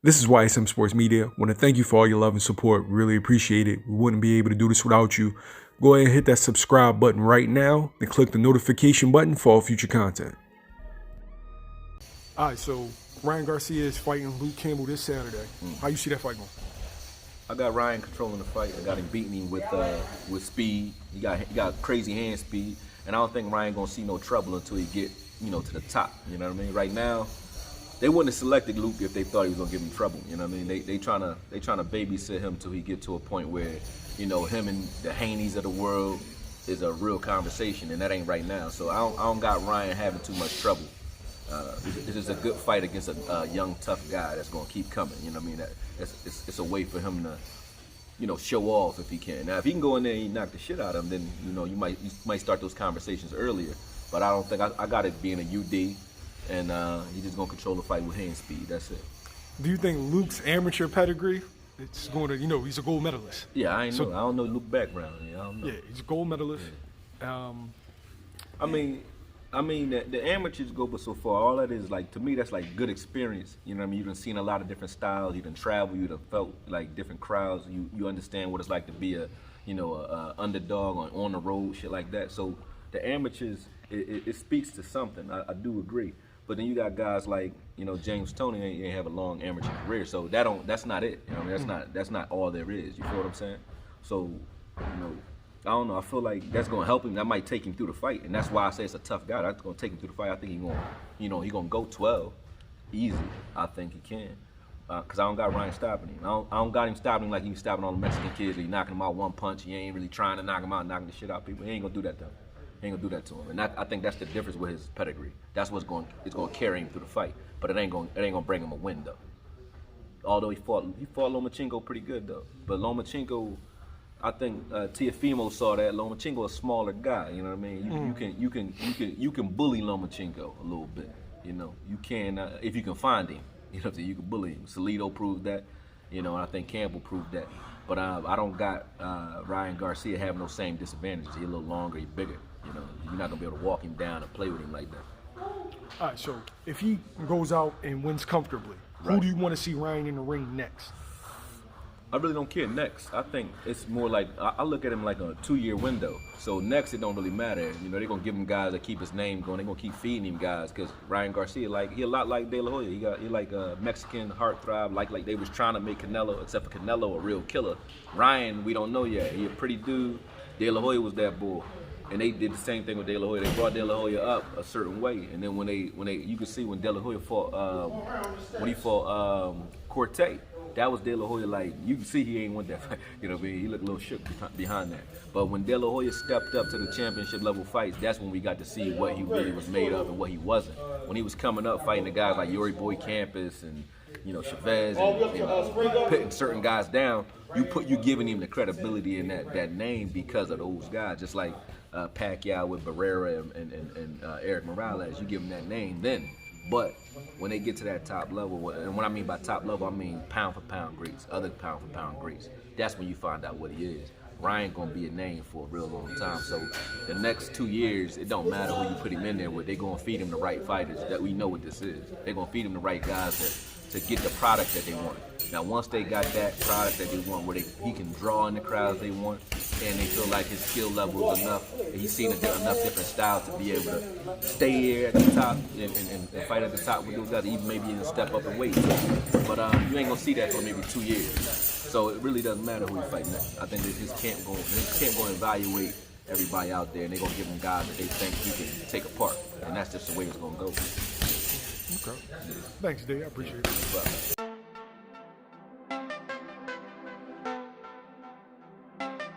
This is YSM Sports Media. Want to thank you for all your love and support. Really appreciate it. We wouldn't be able to do this without you. Go ahead and hit that subscribe button right now and click the notification button for all future content. All right, so Ryan Garcia is fighting Luke Campbell this Saturday. How you see that fight going? I got Ryan controlling the fight. I got him beating him with speed. He got crazy hand speed, and I don't think Ryan gonna see no trouble until he get to the top. You know what I mean? Right now, they wouldn't have selected Luke if they thought he was gonna give him trouble. You know what I mean? They trying to babysit him till he get to a point where him and the Haneys of the world is a real conversation, and that ain't right now. So I don't got Ryan having too much trouble. This is a good fight against a young, tough guy that's going to keep coming. You know what I mean? It's a way for him to, show off if he can. Now, if he can go in there and knock the shit out of him, then you might start those conversations earlier. But I don't think I got it being a UD, and he's just going to control the fight with hand speed. That's it. Do you think Luke's amateur pedigree, it's going to, he's a gold medalist? Yeah, I don't know Luke's background. I don't know. Yeah, he's a gold medalist. Yeah. I mean, the amateurs go but so far. All that is, to me, that's like good experience. You know what I mean? You done seen a lot of different styles. You done traveled. You done felt like different crowds. You understand what it's like to be a underdog on the road, shit like that. So the amateurs, it speaks to something. I do agree. But then you got guys like, James Toney ain't have a long amateur career. So that's not it. That's not all there is. You feel what I'm saying? So, I don't know. I feel like that's gonna help him. That might take him through the fight, and that's why I say it's a tough guy. That's gonna take him through the fight. I think he gonna go 12, easy. I think he can, cause I don't got Ryan stopping him. I don't got him stopping him like he was stopping all the Mexican kids. He knocking him out one punch. He ain't really trying to knock him out, knocking the shit out of people. He ain't gonna do that though. He ain't gonna do that to him, and I think that's the difference with his pedigree. That's what's gonna carry him through the fight, but it ain't gonna bring him a win though. Although he fought Lomachenko pretty good though, but Lomachenko. I think Teofimo saw that. Lomachenko a smaller guy, you know what I mean? You can bully Lomachenko a little bit, You can if you can find him, you can bully him. Salido proved that, and I think Campbell proved that. But I don't got Ryan Garcia having those same disadvantages. He's a little longer, he's bigger. You're not gonna be able to walk him down and play with him like that. All right, so if he goes out and wins comfortably, who do you want to see Ryan in the ring next? I really don't care next. I think it's more like, I look at him like a 2-year window. So next, it don't really matter. They're going to give him guys that keep his name going. They're going to keep feeding him guys because Ryan Garcia, he a lot like De La Hoya. He like a Mexican heartthrob, like they was trying to make Canelo, except for Canelo, a real killer. Ryan, we don't know yet. He a pretty dude. De La Hoya was that bull. And they did the same thing with De La Hoya. They brought De La Hoya up a certain way. And then when you can see when De La Hoya fought, Corte, that was De La Hoya, you can see he ain't won that fight. You know what I mean? He looked a little shook behind that. But when De La Hoya stepped up to the championship level fights, that's when we got to see what he really was made of and what he wasn't. When he was coming up fighting the guys like Yuri Boy Campus and Chavez and putting certain guys down, you giving him the credibility in that name because of those guys. Just like Pacquiao with Barrera and Eric Morales, you give him that name then. But when they get to that top level, and what I mean by top level, I mean pound for pound greats, other pound for pound greats. That's when you find out what he is. Ryan gonna be a name for a real long time. So the next 2 years, it don't matter who you put him in there with. They're gonna feed him the right fighters. That we know what this is. They're gonna feed him the right guys to get the product that they want. Now, once they got that product that they want, where he can draw in the crowds they want, and they feel like his skill level is enough, and he's seen enough different styles to be able to stay here at the top and fight at the top with those guys, even maybe even step up and weight. But you ain't gonna see that for maybe 2 years. So it really doesn't matter who he fight next. I think that his camp going to evaluate everybody out there, and they're gonna give him guys that they think he can take apart, and that's just the way it's gonna go. Okay. Thanks, Dave. I appreciate it.